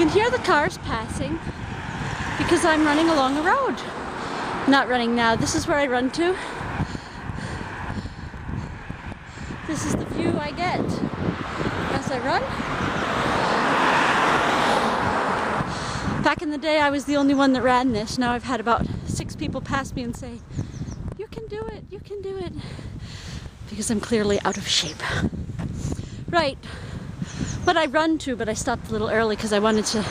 can hear the cars passing because I'm running along a road. Not running now. This is where I run to. This is the view I get as I run. Back in the day, I was the only one that ran this. Now I've had about 6 people pass me and say, "You can do it, you can do it." Because I'm clearly out of shape. Right. What I run to, but I stopped a little early because I wanted to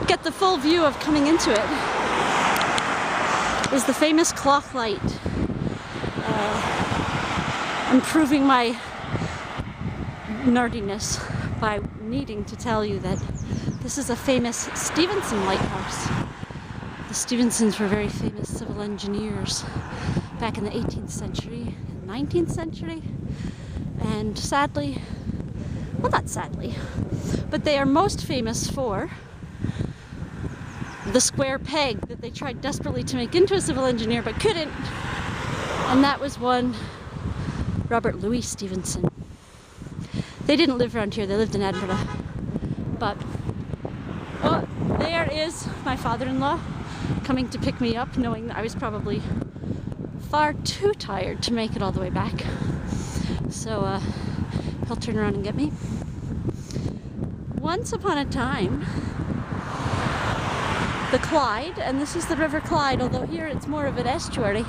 get the full view of coming into it, is the famous clock light. I'm proving my nerdiness by needing to tell you that this is a famous Stevenson lighthouse. The Stevensons were very famous civil engineers back in the 18th century, 19th century, and sadly, well, not sadly, but they are most famous for the square peg that they tried desperately to make into a civil engineer but couldn't, and that was one Robert Louis Stevenson. They didn't live around here, they lived in Edinburgh. But, oh, there is my father-in-law coming to pick me up, knowing that I was probably far too tired to make it all the way back. So he'll turn around and get me. Once upon a time, the Clyde, and this is the River Clyde, although here it's more of an estuary,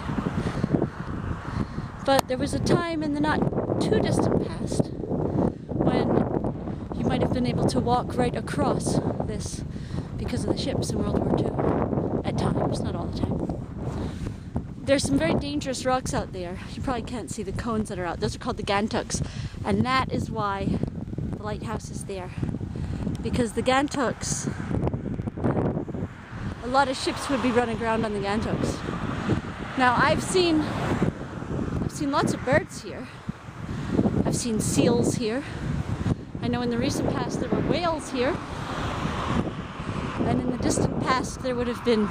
but there was a time in the not too distant past when you might have been able to walk right across this because of the ships in World War II. At times, not all the time. There's some very dangerous rocks out there. You probably can't see the cones that are out. Those are called the Gantucks, and that is why the lighthouse is there. Because the Gantucks, a lot of ships would be running around on the Gantucks. Now I've seen lots of birds here. I've seen seals here. I know in the recent past there were whales here. And in the distant past there would have been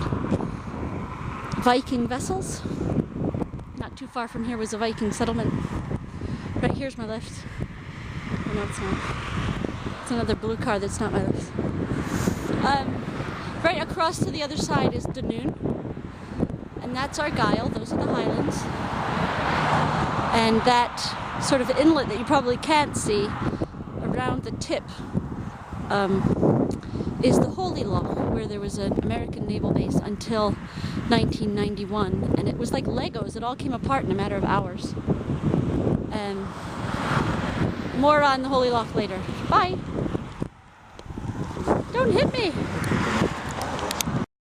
Viking vessels. Not too far from here was a Viking settlement. Right here's my lift. Oh, no, it's not. It's another blue car that's not my lift. Right across to the other side is Dunoon. And that's Argyll. Those are the Highlands. And that sort of inlet that you probably can't see around the tip is the Holy Loch, where there was an American naval base until 1991, and it was like Legos. It all came apart in a matter of hours. More on the Holy Loch later. Bye! Don't hit me!